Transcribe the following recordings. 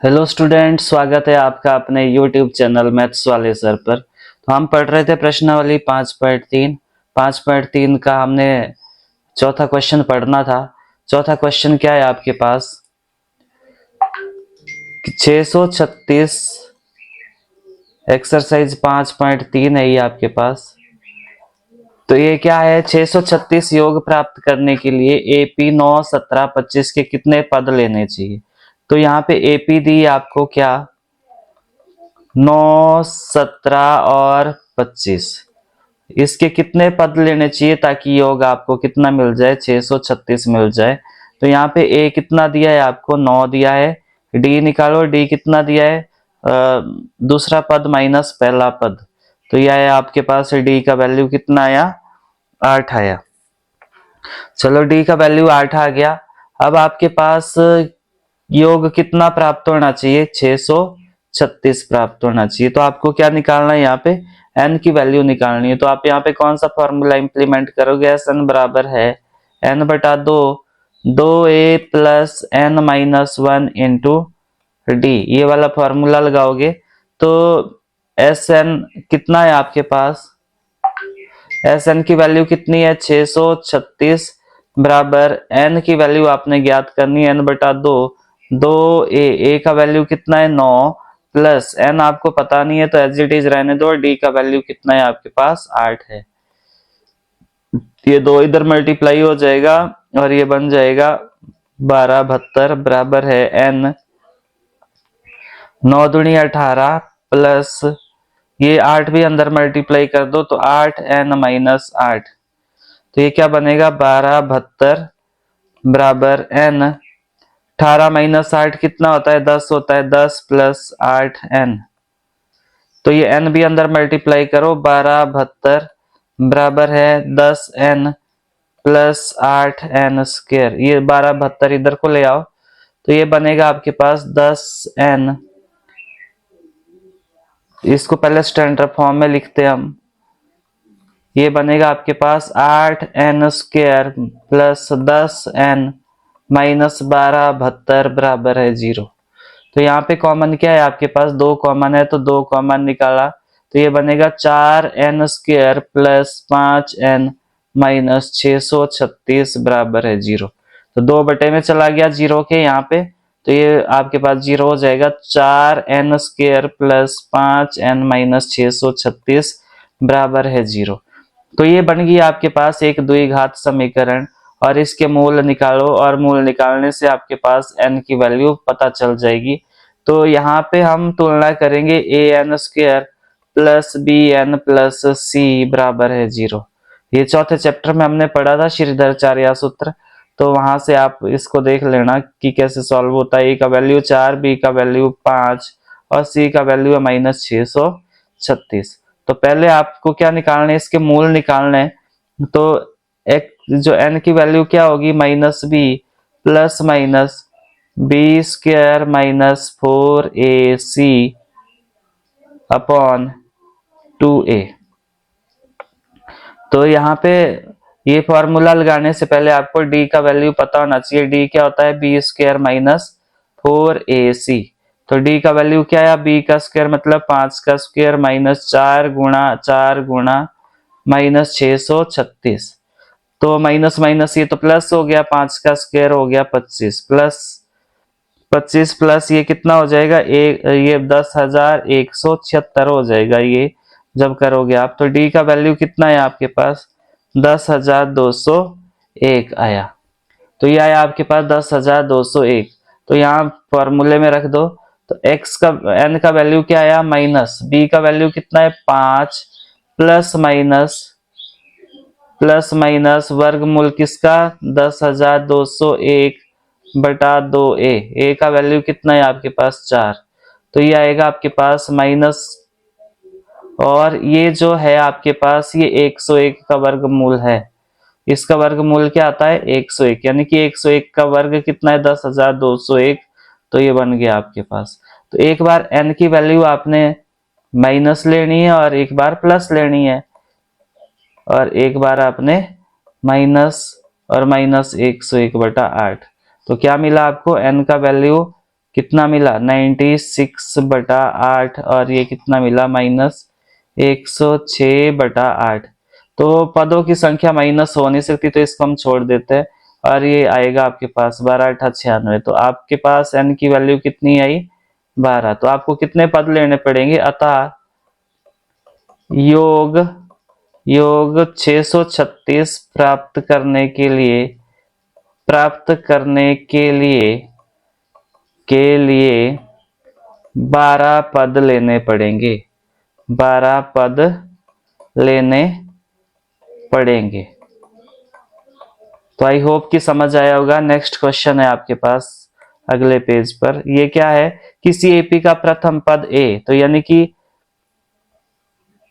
Hello student, स्वागत है आपका अपने यूट्यूब चैनल मैथ्स वाले सर पर। तो हम पढ़ रहे थे प्रश्नावली 5.3 का हमने चौथा क्वेश्चन पढ़ना था। चौथा क्वेश्चन क्या है आपके पास? 636 एक्सरसाइज 5.3 है ये आपके पास। तो ये क्या है? 636 योग प्राप्त करने के लिए एपी 9, 17, 25 के कितने पद लेने चाहिए? तो यहाँ पे एपी दी आपको क्या? 9, 17 और 25। इसके कितने पद लेने चाहिए ताकि योग आपको कितना मिल जाए? 636 मिल जाए। तो यहाँ पे ए कितना दिया है आपको? 9 दिया है। डी निकालो, डी कितना दिया है? दूसरा पद माइनस पहला पद। तो यह है आपके पास डी का वैल्यू कितना आया? 8 आया। चलो डी का वैल्यू 8 आ गया। अब आपके पास योग कितना प्राप्त होना चाहिए? 636 प्राप्त होना चाहिए। तो आपको क्या निकालना है? यहाँ पे n की वैल्यू निकालनी है। तो आप यहाँ पे कौन सा फॉर्मूला इंप्लीमेंट करोगे? एस एन बराबर है n/2 2a plus n minus 1 into D. ये वाला फॉर्मूला लगाओगे तो एस एन कितना है आपके पास? एस एन की वैल्यू कितनी है? 636 बराबर n की वैल्यू आपने ज्ञात करनी है n/2 2a का वैल्यू कितना है? 9 प्लस n आपको पता नहीं है तो एज इट इज रहने दो। d का वैल्यू कितना है आपके पास? 8 है। ये दो इधर मल्टीप्लाई हो जाएगा और ये बन जाएगा 1272 बराबर है n 9 दूनी 18 प्लस ये 8 भी अंदर मल्टीप्लाई कर दो तो 8n माइनस 8। तो ये क्या बनेगा? 1272 बराबर n 18 माइनस 8 कितना होता है? 10 होता है। 10 प्लस 8n। तो ये n भी अंदर मल्टीप्लाई करो। 1272 बराबर है 10n प्लस 8n स्क्वायर। ये 1272 इधर को ले आओ तो ये बनेगा आपके पास 10n। इसको पहले स्टैंडर्ड फॉर्म में लिखते हैं हम। ये बनेगा आपके पास 8n square plus 10n minus 1272 बराबर है 0। तो यहाँ पे कॉमन क्या है आपके पास? 2 कॉमन है तो 2 कॉमन निकाला तो ये बनेगा 4n square plus 5n minus 636 बराबर है 0। तो 2 बटे में चला गया 0 के यहाँ पे। तो ये आपके पास 0 हो जाएगा। 4n square plus 5n minus 636 बराबर है 0। तो ये बन गई आपके पास एक द्विघात समीकरण। और इसके मूल निकालो और मूल निकालने से आपके पास n की वैल्यू पता चल जाएगी। तो यहाँ पे हम तुलना करेंगे an square plus bn plus c बराबर है 0। ये चौथे चैप्टर में हमने पढ़ा था श्रीधराचार्य सूत्र। तो वहां से आप इसको देख लेना कि कैसे सॉल्व होता है। a का वैल्यू 4, b का वैल्यू 5 और c का वैल्यू है माइनस 636। तो पहले आपको क्या निकालना है? इसके मूल निकालने हैं। तो एक जो n की वैल्यू क्या होगी? Minus B plus minus B square minus 4ac upon 2a। तो यहाँ पे ये फॉर्मूला लगाने से पहले आपको d का वैल्यू पता होना चाहिए। d क्या होता है? B square minus 4ac। तो d का वैल्यू क्या है? b का स्क्वायर मतलब 5 का स्क्वायर माइनस 4 गुणा माइनस 636। तो माइनस माइनस ये तो प्लस हो गया। 5 का स्क्वायर हो गया 25 प्लस 25 प्लस ये कितना हो जाएगा? ये 10,176 हो जाएगा ये जब करोगे आप। तो डी का वैल्यू कितना है आपके पास? 10,201 आया। तो ये आया आपके पास 10,201। तो यहाँ फॉर्मूले में रख दो। तो x का n का वैल्यू क्या आया? माइनस b का वैल्यू कितना है? 5 प्लस माइनस वर्गमूल किसका? 10,201 बटा 2a। a का वैल्यू कितना है आपके पास? 4। तो ये आएगा आपके पास माइनस, और ये जो है आपके पास ये 101 का वर्गमूल है। इसका वर्गमूल क्या आता है? 101। यानी कि 101 का वर्ग कितना है? 10,201। तो ये बन गया आपके पास। तो एक बार n की वैल्यू आपने माइनस लेनी है और एक बार प्लस लेनी है, और एक बार आपने माइनस और माइनस 101 बटा 8। तो क्या मिला आपको? n का वैल्यू कितना मिला 96/8 और ये कितना मिला -106/8। तो पदों की संख्या माइनस हो नहीं सकती तो इसको हम छोड़ देते हैं और ये आएगा आपके पास 12×8 = 96। तो आपके पास n की वैल्यू कितनी आई 12। तो आपको कितने पद लेने पड़ेंगे, अतः योग 636 प्राप्त करने के लिए 12 पद लेने पड़ेंगे, 12 पद लेने पड़ेंगे। तो आई होप कि समझ आया होगा। नेक्स्ट क्वेश्चन है आपके पास अगले पेज पर। ये क्या है, किसी एपी का प्रथम पद ए, तो यानी कि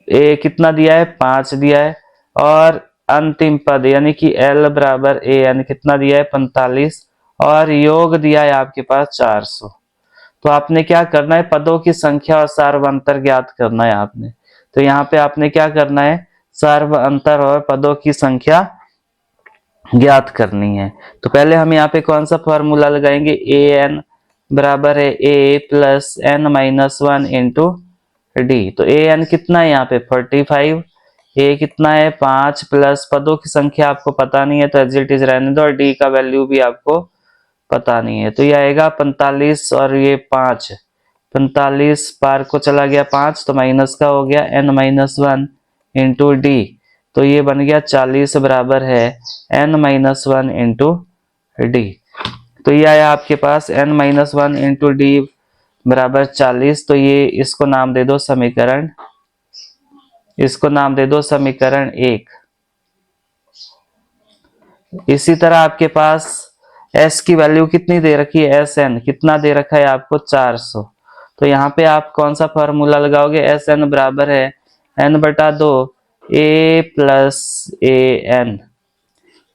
ए कितना दिया है 5 दिया है, और अंतिम पद यानी कि L बराबर ए एन कितना दिया है 45, और योग दिया है आपके पास 400। तो आपने क्या करना है, पदों की संख्या और सार्व अंतर ज्ञात करना है आपने। तो यहाँ पे आपने क्या करना है, सार्व अंतर और पदों की संख्या ज्ञात करनी है। तो पहले हम यहाँ पे कौन सा फॉर्मूला लगाएंगे, ए एन बराबर है A plus N minus 1 into D. तो ए एन कितना है यहाँ पे 45, ए कितना है 5 प्लस पदों की संख्या आपको पता नहीं है तो एज इट इज रहने दो, और डी का वैल्यू भी आपको पता नहीं है। तो ये आएगा 45 और ये 5, 45 पार को चला गया 5 तो माइनस का हो गया n माइनस 1 इंटू डी। तो ये बन गया 40 बराबर है n माइनस 1 इंटू डी। तो ये आया आपके पास n माइनस 1 इंटू डी बराबर 40। तो ये इसको नाम दे दो समीकरण, इसको नाम दे दो समीकरण 1। इसी तरह आपके पास s की वैल्यू कितनी दे रखी है, Sn कितना दे रखा है आपको 400। तो यहाँ पे आप कौन सा फॉर्मूला लगाओगे, Sn बराबर है n/2 a plus A N.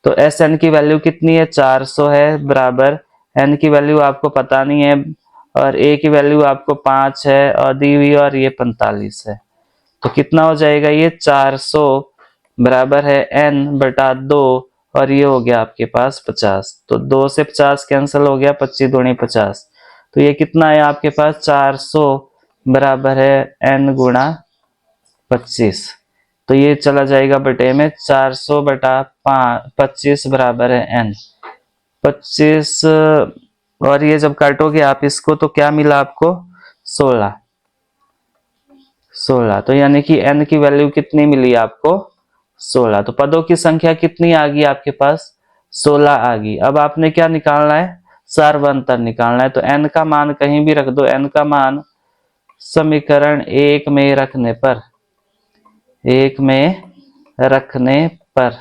तो Sn की वैल्यू कितनी है 400 है, बराबर n की वैल्यू आपको पता नहीं है और a की वैल्यू आपको 5 है और दी हुई और ये 45 है। तो कितना हो जाएगा, ये 400 बराबर है n/2 और ये हो गया आपके पास 50। तो 2 से 50 कैंसिल हो गया, 25 दूनी 50। तो ये कितना है आपके पास 400 बराबर है n गुणा 25। तो ये चला जाएगा बटे में 400 बटा 25 बराबर है n 25। और ये जब काटोगे आप इसको तो क्या मिला आपको 16। तो यानी कि n की वैल्यू कितनी मिली आपको 16। तो पदों की संख्या कितनी आ गई आपके पास 16 आ गई। अब आपने क्या निकालना है, सार्व अंतर निकालना है। तो n का मान कहीं भी रख दो, n का मान समीकरण 1 में रखने पर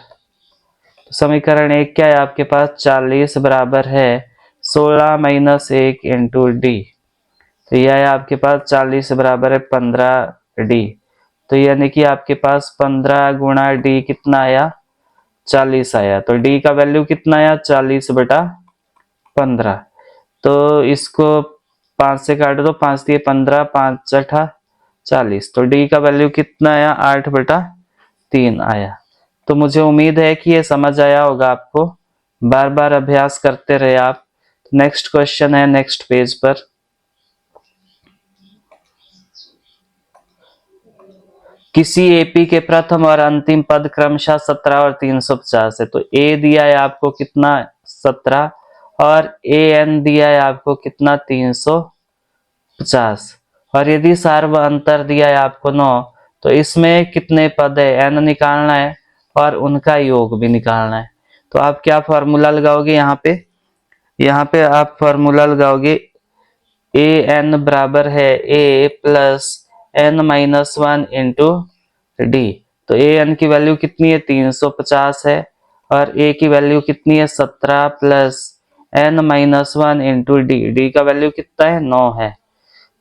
समीकरण 1 क्या है आपके पास 40 बराबर है 16 माइनस 1 इंटू डी। तो यह है आपके पास 40 बराबर है 15 डी। तो यानी कि आपके पास 15 गुणा डी कितना आया 40 आया। तो डी का वैल्यू कितना आया 40/15। तो इसको 5 से काट दो, 5 दिए 15, 5 8 40। तो डी का वैल्यू कितना आया 8/3 आया। तो मुझे उम्मीद है कि ये समझ आया होगा आपको। बार बार अभ्यास करते रहे आप। नेक्स्ट क्वेश्चन है नेक्स्ट पेज पर। किसी एपी के प्रथम और अंतिम पद क्रमशः 17 और 350 है। तो ए दिया है आपको कितना 17 और ए एन दिया है आपको कितना 350, और यदि सार्व अंतर दिया है आपको 9, तो इसमें कितने पद है एन निकालना है और उनका योग भी निकालना है। तो आप क्या फॉर्मूला लगाओगे यहाँ पे आप फॉर्मूला लगाओगे ए एन बराबर है A plus N minus 1 into D. तो ए एन की वैल्यू कितनी है 350 है और ए की वैल्यू कितनी है 17 plus N minus 1 into D. D का वैल्यू कितना है 9 है।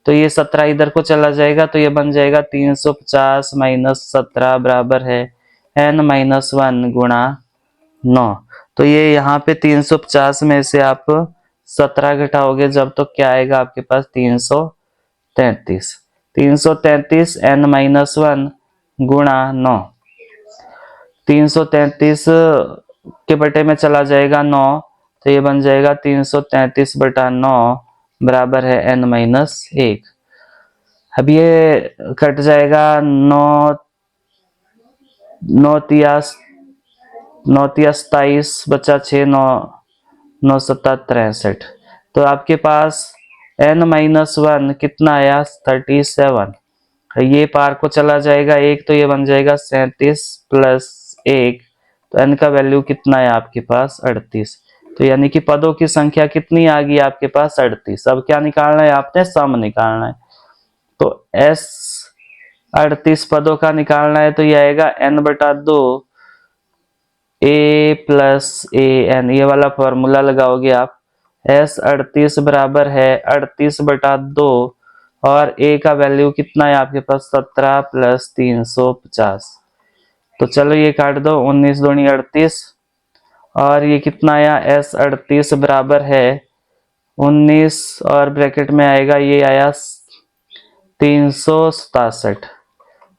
तो ये 17 इधर को चला जाएगा तो ये बन जाएगा 350 माइनस 17 बराबर है एन माइनस 1 गुणा 9। तो ये यहाँ पे 350 में से आप 17 घटाओगे जब तो क्या आएगा आपके पास 333। 333 n माइनस 1 गुणा 9। 333 के बटे में चला जाएगा 9 तो ये बन जाएगा 333/9 बराबर है n-1। अब ये कट जाएगा, 9 9 तिया 27 बचा 6, 9 9 7 63। तो आपके पास n-1 कितना आया, 37। ये पार को चला जाएगा एक, तो ये बन जाएगा 37 प्लस 1। तो n का वैल्यू कितना है आपके पास, 38। तो यानी कि पदों की संख्या कितनी आ गई आपके पास, 38। अब क्या निकालना है, आपने सम निकालना है। तो s 38 पदों का निकालना है, तो ये आएगा n/2 a plus A N. ये वाला फॉर्मूला लगाओगे आप, s 38 बराबर है 38/2, और a का वैल्यू कितना है आपके पास, 17 प्लस 350। तो चलो ये काट दो, 19 दूनी 38, और ये कितना आया, s 38 बराबर है 19, और ब्रैकेट में आएगा, ये आया 367।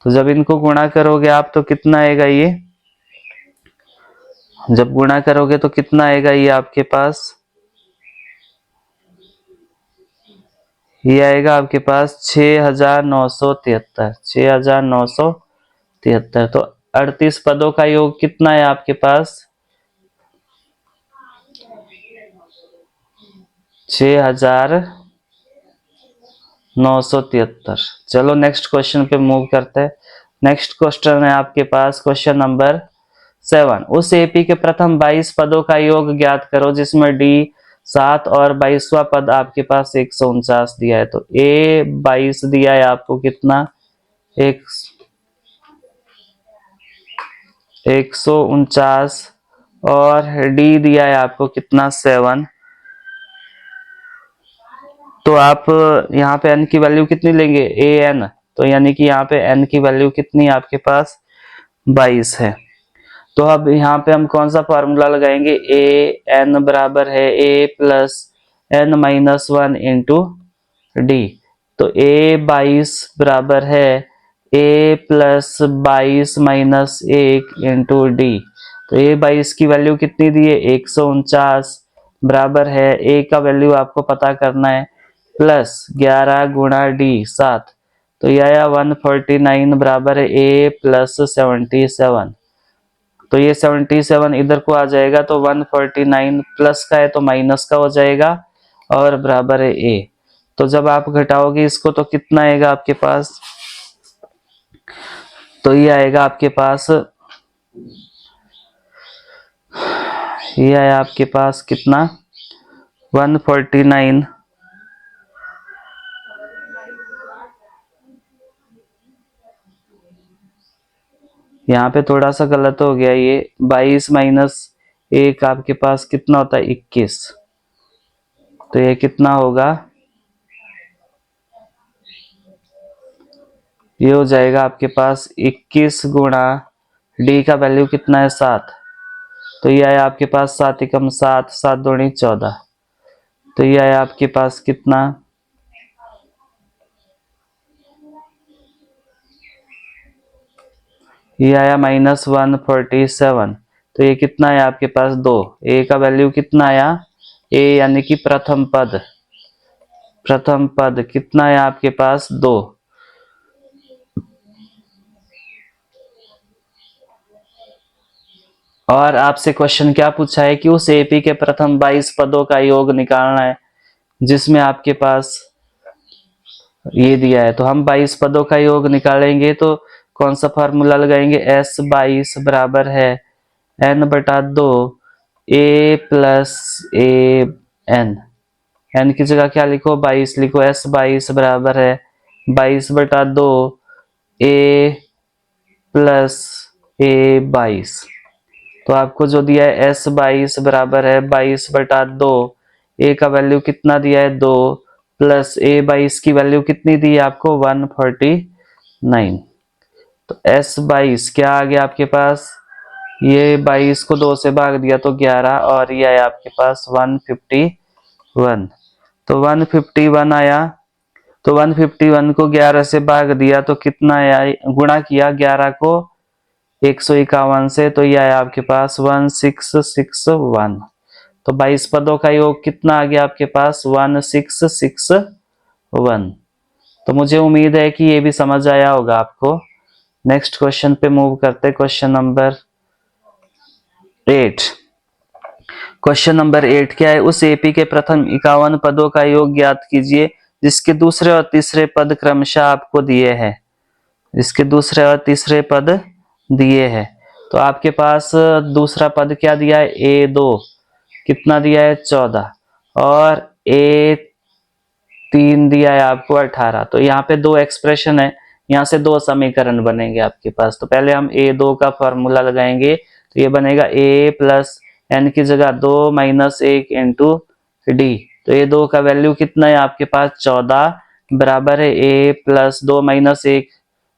तो जब इनको गुणा करोगे आप तो कितना आएगा, ये जब गुणा करोगे तो कितना आएगा, ये आपके पास, ये आएगा आपके पास 6973। 6973। तो 38 पदों का योग कितना है आपके पास, 6973। चलो नेक्स्ट क्वेश्चन पे मूव करते हैं। नेक्स्ट क्वेश्चन है आपके पास क्वेश्चन नंबर 7। उस एपी के प्रथम 22 पदों का योग ज्ञात करो जिसमें डी 7 और 22वां पद आपके पास 149 दिया है। तो ए 22 दिया है आपको कितना, 149, और डी दिया है आपको कितना, 7। तो आप यहाँ पे n की वैल्यू कितनी लेंगे, ए एन। तो यानी कि यहाँ पे n की वैल्यू कितनी है आपके पास, 22 है। तो अब यहाँ पे हम कौन सा फॉर्मूला लगाएंगे, ए एन बराबर है a plus n-1 into D. तो a 22 बराबर है a plus 22 minus 1 into D. तो a 22 की वैल्यू कितनी दी है, 149, बराबर है a का वैल्यू आपको पता करना है, प्लस 11 गुणा डी 7। तो यह आया 149, बराबर है a प्लस 77। तो ये 77 इधर को आ जाएगा, तो 149 प्लस का है तो माइनस का हो जाएगा, और बराबर है a। तो जब आप घटाओगे इसको तो कितना आएगा आपके पास, तो ये आएगा आपके पास, ये आया आपके पास कितना, 149, यहाँ पे थोड़ा सा गलत हो गया, ये 22 माइनस 1 आपके पास कितना होता है, 21। तो ये कितना होगा, ये हो जाएगा आपके पास 21 गुणा डी का वैल्यू कितना है, 7। तो ये आया आपके पास 7 एकम 7, 7 दूनी 14। तो ये आया आपके पास कितना, ये आया -147। तो ये कितना है आपके पास, 2। ए का वैल्यू कितना आया, ए यानी कि प्रथम पद, प्रथम पद कितना है आपके पास, 2। और आपसे क्वेश्चन क्या पूछा है कि उस एपी के प्रथम 22 पदों का योग निकालना है जिसमें आपके पास ये दिया है। तो हम 22 पदों का योग निकालेंगे तो कौन सा फार्मूला लगाएंगे, s22 बराबर है n/2 a plus A N. N की जगह क्या लिखो, 22 लिखो। s22 बराबर है 22/2 a प्लस ए 22। तो आपको जो दिया है s22 बराबर है 22/2, a का वैल्यू कितना दिया है, 2, प्लस a 22 की वैल्यू कितनी दी है आपको, 149। तो s22 क्या आ गया आपके पास, ये 22 को 2 से भाग दिया तो 11, और ये आया आपके पास 151। तो 151 आया। तो 151 को 11 से भाग दिया तो कितना आया, गुणा किया 11 को 151 से, तो ये आया आपके पास 1661। तो 22 पदों का योग कितना आ गया आपके पास 1661। तो मुझे उम्मीद है कि ये भी समझ आया होगा आपको। नेक्स्ट क्वेश्चन पे मूव करते, क्वेश्चन नंबर 8। क्वेश्चन नंबर 8 क्या है, उस एपी के प्रथम 51 पदों का योग ज्ञात कीजिए जिसके दूसरे और तीसरे पद क्रमशः आपको दिए हैं। इसके दूसरे और तीसरे पद दिए हैं। तो आपके पास दूसरा पद क्या दिया है A2, कितना दिया है 14, और A3 दिया है आपको 18। तो यहाँ पे दो एक्सप्रेशन है, यहाँ से दो समीकरण बनेंगे आपके पास। तो पहले हम A2 का फॉर्मूला लगाएंगे, तो ये बनेगा A प्लस n की जगह 2 माइनस 1 इंटू डी। तो A2 का वैल्यू कितना है आपके पास 14, बराबर है A प्लस 2 माइनस 1,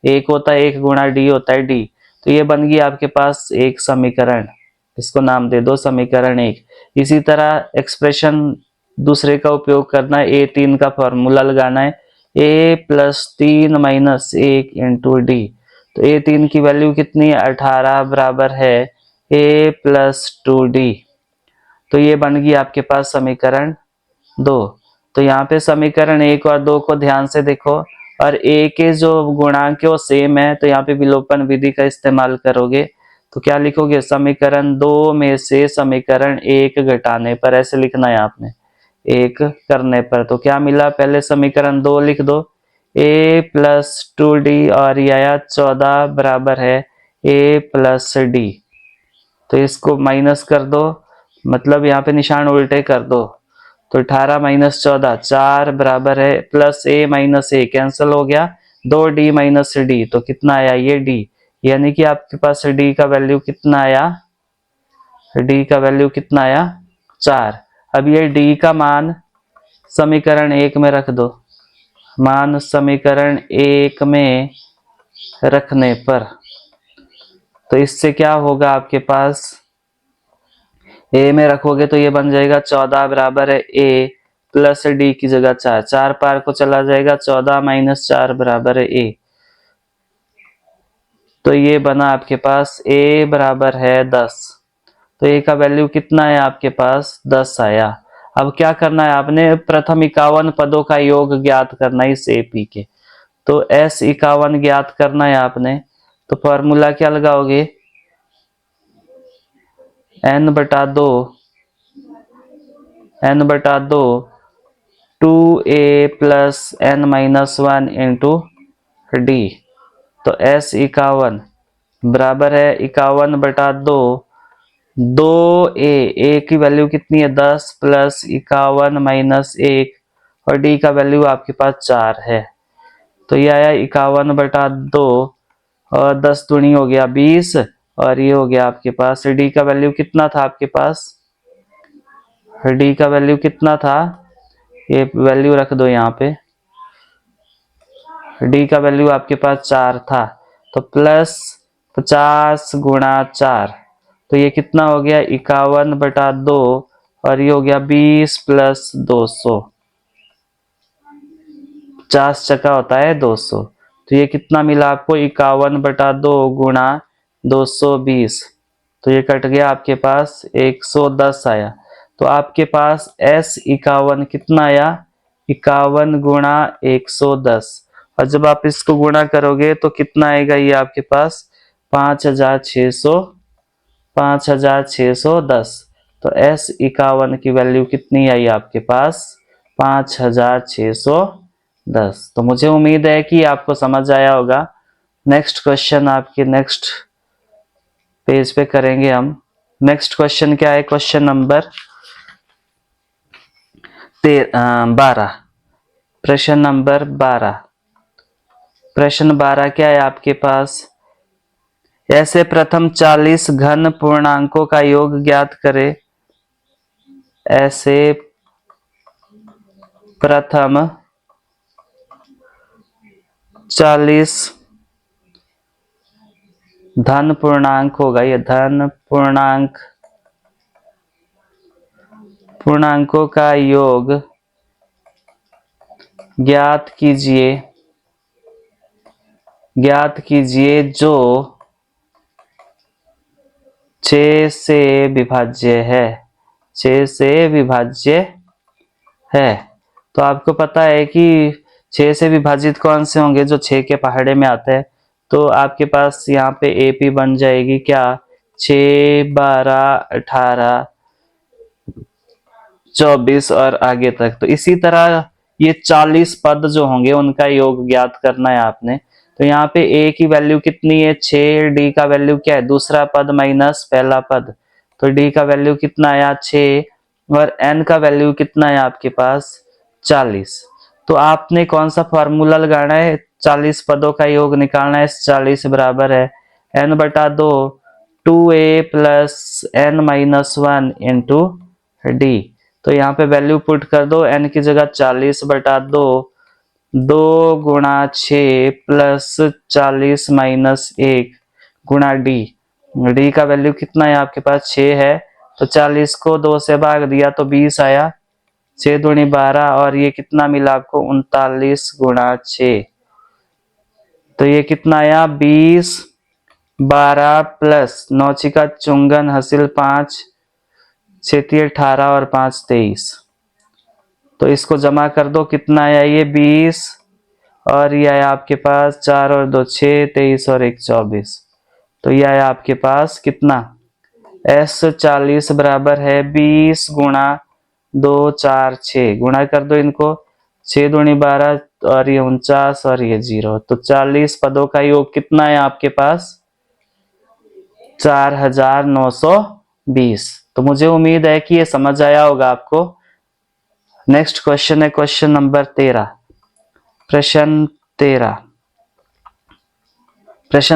एक होता है 1 गुणा डी होता है डी। तो ये बन गई आपके पास एक समीकरण, इसको नाम दे दो समीकरण 1। इसी तरह एक्सप्रेशन दूसरे का उपयोग करना है, A3 का फॉर्मूला लगाना है, A plus 3 minus 1 into D. तो A3 की वैल्यू कितनी है 18, बराबर है A प्लस 2D। तो ये बन गई आपके पास समीकरण 2। तो यहाँ पे समीकरण 1 और 2 को ध्यान से देखो, और A के जो गुणांक है वो सेम है, तो यहाँ पे विलोपन विधि का इस्तेमाल करोगे। तो क्या लिखोगे, समीकरण 2 में से समीकरण 1 घटाने पर, ऐसे लिखना है आपने, 1 करने पर। तो क्या मिला, पहले समीकरण 2 लिख दो, A प्लस 2D, और ये आया 14 बराबर है A प्लस डी। तो इसको माइनस कर दो, मतलब यहाँ पे निशान उल्टे कर दो। तो 18 माइनस 14 4 बराबर है plus A minus A cancel हो गया, 2D माइनस डी। तो कितना आया ये D, यानी कि आपके पास D का वैल्यू कितना आया, D का वैल्यू कितना आया 4। अब ये D का मान समीकरण 1 में रख दो, मान समीकरण 1 में रखने पर, तो इससे क्या होगा आपके पास, A में रखोगे तो ये बन जाएगा 14 बराबर है A प्लस डी की जगह 4, 4 पार को चला जाएगा, 14 माइनस 4 बराबर है A। तो ये बना आपके पास A बराबर है 10। तो A का वैल्यू कितना है आपके पास 10 आया। अब क्या करना है आपने, प्रथम 51 पदों का योग ज्ञात करना है इस AP के। तो S51 ज्ञात करना है आपने, तो फॉर्मूला क्या लगाओगे, n बटा 2 2A plus n minus 1 into D. तो S51 बराबर है 51 बटा 2, 2A की वैल्यू कितनी है 10 प्लस 51 माइनस 1, और डी का वैल्यू आपके पास 4 है। तो ये आया 51 बटा 2, और 10 दूनी हो गया 20, और ये हो गया आपके पास डी का वैल्यू कितना था आपके पास, डी का वैल्यू कितना था, ये वैल्यू रख दो यहाँ पे, डी का वैल्यू आपके पास 4 था। तो प्लस 50 गुणा 4, तो ये कितना हो गया 51 बटा 2, और ये हो गया 20 प्लस 200, 50 चका होता है 200। तो ये कितना मिला आपको 51 बटा 2 गुणा 220, तो ये कट गया आपके पास 110 आया। तो आपके पास S51 कितना आया 51 गुणा 110, और जब आप इसको गुणा करोगे तो कितना आएगा ये आपके पास 5610। तो S51 की वैल्यू कितनी आई आपके पास 5610। तो मुझे उम्मीद है कि आपको समझ आया होगा। नेक्स्ट क्वेश्चन आपके नेक्स्ट पेज पे करेंगे हम। नेक्स्ट क्वेश्चन क्या है, क्वेश्चन नंबर 12, प्रश्न नंबर 12। प्रश्न 12 क्या है आपके पास, ऐसे प्रथम 40 घन पूर्णांकों का योग ज्ञात करें। ऐसे प्रथम 40 धन पूर्णांक होगा, ये धन पूर्णांकों का योग ज्ञात कीजिए जो 6 से विभाज्य है, 6 से विभाज्य है। तो आपको पता है कि 6 से विभाजित कौन से होंगे, जो 6 के पहाड़े में आते हैं। तो आपके पास यहाँ पे AP बन जाएगी क्या, 6, 12, 18, 24 और आगे तक। तो इसी तरह ये 40 पद जो होंगे उनका योग ज्ञात करना है आपने। तो यहाँ पे A की वैल्यू कितनी है 6, D का वैल्यू क्या है दूसरा पद माइनस पहला पद। तो D का वैल्यू कितना आया 6 और N का वैल्यू कितना है आपके पास 40। तो आपने कौन सा फॉर्मूला लगाना है, 40 पदों का योग निकालना है। 40 बराबर है N बटा 2 2A plus N minus 1 into D। तो यहाँ पे वैल्यू पुट कर दो, N की जगह 40 बटा 2 2 गुणा 6 प्लस 40 माइनस 1 गुणा D का वैल्यू कितना है आपके पास 6 है। तो 40 को 2 से भाग दिया तो 20 आया, 6 दूनी 12 और ये कितना मिला आपको 39 गुणा 6। तो ये कितना आया 20, 12 प्लस 9 छिका चुंगन हासिल 5, 6 18 और 5 23। तो इसको जमा कर दो, कितना आया ये 20 और ये आया आपके पास 4 और 2 6, 23 और 1 24। तो ये आया आपके पास कितना S40 बराबर है 20 गुणा 2 4 6, गुणा कर दो इनको, 6 दूनी 12 और ये 49 और ये 0। तो 40 पदों का योग कितना है आपके पास 4920। तो मुझे उम्मीद है कि ये समझ आया होगा आपको। नेक्स्ट क्वेश्चन है क्वेश्चन नंबर 13। प्रश्न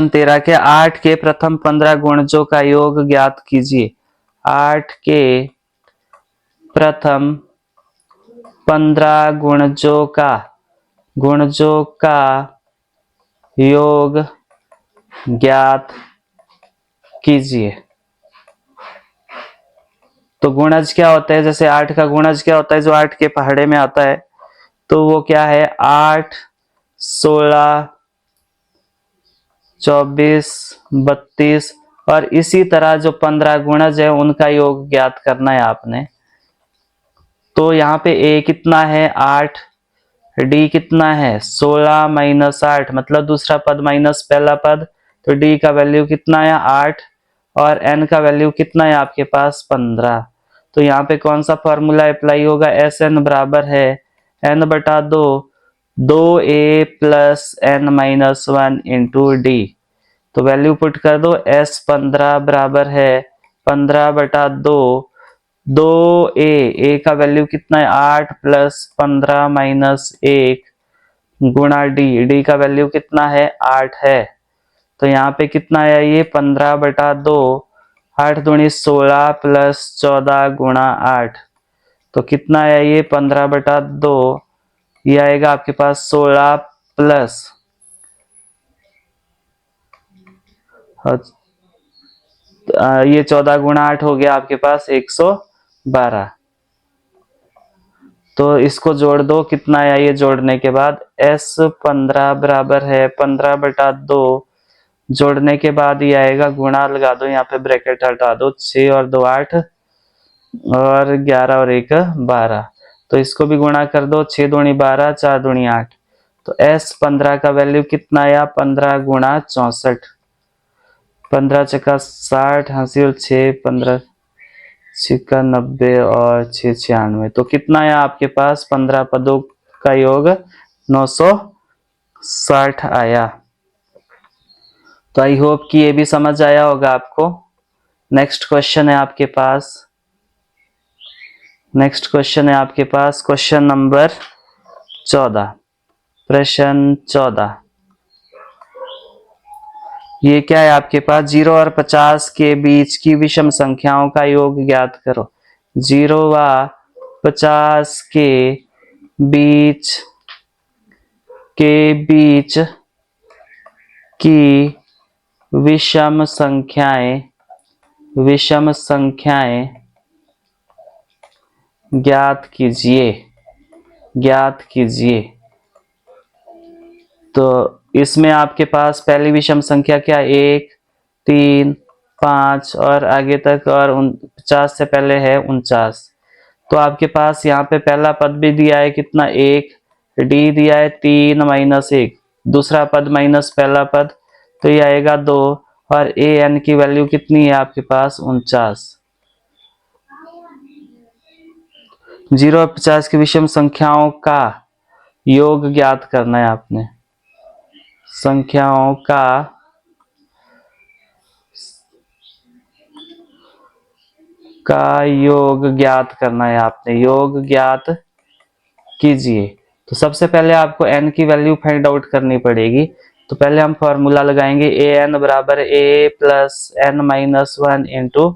13 के 8 के प्रथम 15 गुणजों का योग ज्ञात कीजिए। 8 के प्रथम 15 गुणजों का योग ज्ञात कीजिए। तो गुणज क्या होता है, जैसे 8 का गुणज क्या होता है जो 8 के पहाड़े में आता है, तो वो क्या है 8, 16, 24, 32 और इसी तरह जो 15 गुणज है उनका योग ज्ञात करना है आपने। तो यहाँ पे A कितना है 8, D कितना है 16 माइनस 8 मतलब दूसरा पद माइनस पहला पद। तो D का वैल्यू कितना है 8 और N का वैल्यू कितना है आपके पास 15। तो यहाँ पे कौन सा फॉर्मूला अप्लाई होगा, SN बराबर है N बटा 2 2A plus N minus 1 into D। तो वैल्यू पुट कर दो, S15 बराबर है 15 बटा 2 2A का वैल्यू कितना है 8 प्लस 15 माइनस 1 गुणा D का वैल्यू कितना है 8 है। तो यहाँ पे कितना आया ये 15 बटा 2 8 दूनी 16 प्लस 14 गुणा 8। तो कितना आया ये 15 बटा 2, ये आएगा आपके पास 16 प्लस ये 14 गुणा 8 हो गया आपके पास 112। तो इसको जोड़ दो, कितना आया ये जोड़ने के बाद S15 बराबर है 15 बटा 2 जोड़ने के बाद ये आएगा गुणा लगा दो, यहाँ पे ब्रैकेट हटा दो, 6 और 2 8 और 11 और 1 12। तो इसको भी गुणा कर दो, 6 दूनी 12 4 दूनी 8। तो S15 का वैल्यू कितना आया 15 गुणा 64, 15 चक्का 60 हासिल 6 15 छिक्का 90 और 6 96। तो कितना आया आपके पास 15 पदों का योग 960 आया। तो आई होप कि ये भी समझ आया होगा आपको। नेक्स्ट क्वेश्चन है आपके पास क्वेश्चन नंबर 14। प्रश्न 14 ये क्या है आपके पास 0 और 50 के बीच की विषम संख्याओं का योग ज्ञात करो। 0 व 50 के बीच की विषम संख्याएं ज्ञात कीजिए। तो इसमें आपके पास पहली विषम संख्या क्या 1, 3, 5 और आगे तक और 50 से पहले है 49। तो आपके पास यहाँ पे पहला पद भी दिया है कितना 1, डी दिया है 3 माइनस 1, दूसरा पद माइनस पहला पद, तो ये आएगा 2, और ए एन की वैल्यू कितनी है आपके पास 49। 0 और 50 की विषम संख्याओं का योग ज्ञात करना है आपने। संख्याओं का योग ज्ञात करना है आपने, योग ज्ञात कीजिए। तो सबसे पहले आपको n की वैल्यू फाइंड आउट करनी पड़ेगी। तो पहले हम फॉर्मूला लगाएंगे ए एन बराबर A plus N minus 1 into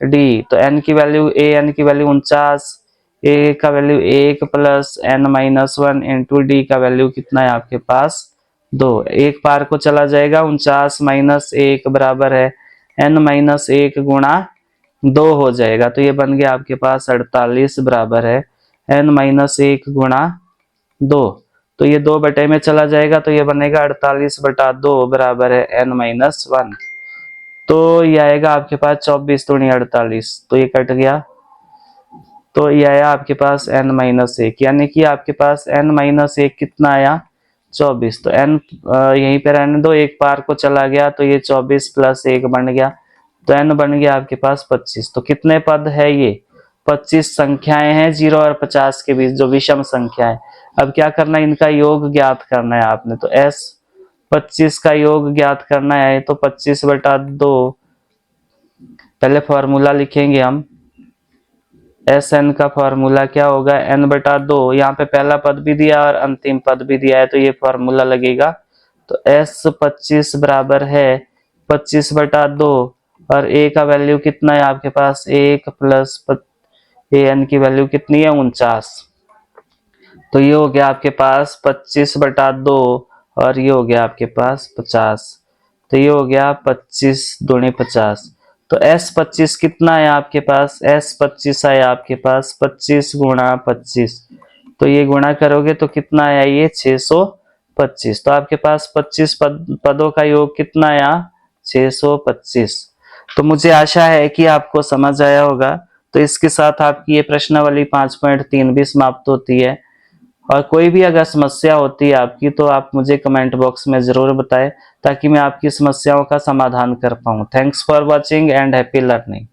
D. तो n की वैल्यू ए एन की वैल्यू 49, ए का value 1 plus N minus 1 into D का वैल्यू कितना है आपके पास 2। एक पार को चला जाएगा, 49 माइनस 1 बराबर है n माइनस 1 गुणा 2 हो जाएगा। तो ये बन गया आपके पास 48 बराबर है n माइनस 1 गुणा 2। तो ये 2 बटे में चला जाएगा, तो ये बनेगा 48 बटा 2 बराबर है n माइनस 1। तो ये आएगा आपके पास 24 दूनी 48, तो ये कट गया। तो ये आया आपके पास n माइनस 1, यानी कि आपके पास n माइनस 1 कितना आया 24। तो n यहीं पे रहने दो, एक पार को चला गया, तो ये 24 प्लस 1 बन गया, तो n बन गया आपके पास 25। तो कितने पद है ये 25 संख्याएं हैं 0 और 50 के बीच जो विषम संख्या है। अब क्या करना है, इनका योग ज्ञात करना है आपने। तो s 25 का योग ज्ञात करना है, तो 25 बटा 2, पहले फॉर्मूला लिखेंगे हम। एस एन का फॉर्मूला क्या होगा n बटा 2, यहाँ पे पहला पद भी दिया और अंतिम पद भी दिया है, तो ये फॉर्मूला लगेगा। तो s 25 बराबर है 25 बटा 2, और a का वैल्यू कितना है आपके पास 1 प्लस ए एन की वैल्यू कितनी है 49। तो ये हो गया आपके पास 25 बटा 2, और ये हो गया आपके पास 50। तो ये हो गया 25 दूनी 50। तो S 25 कितना है आपके पास, S 25 है आपके पास 25 गुणा 25। तो ये गुणा करोगे तो कितना आया ये 625। तो आपके पास 25 पदों का योग कितना आया 625। तो मुझे आशा है कि आपको समझ आया होगा। तो इसके साथ आपकी ये प्रश्नावली 5.3 भी समाप्त होती है। और कोई भी अगर समस्या होती है आपकी, तो आप मुझे कमेंट बॉक्स में जरूर बताएं, ताकि मैं आपकी समस्याओं का समाधान कर पाऊं। Thanks for watching and happy learning.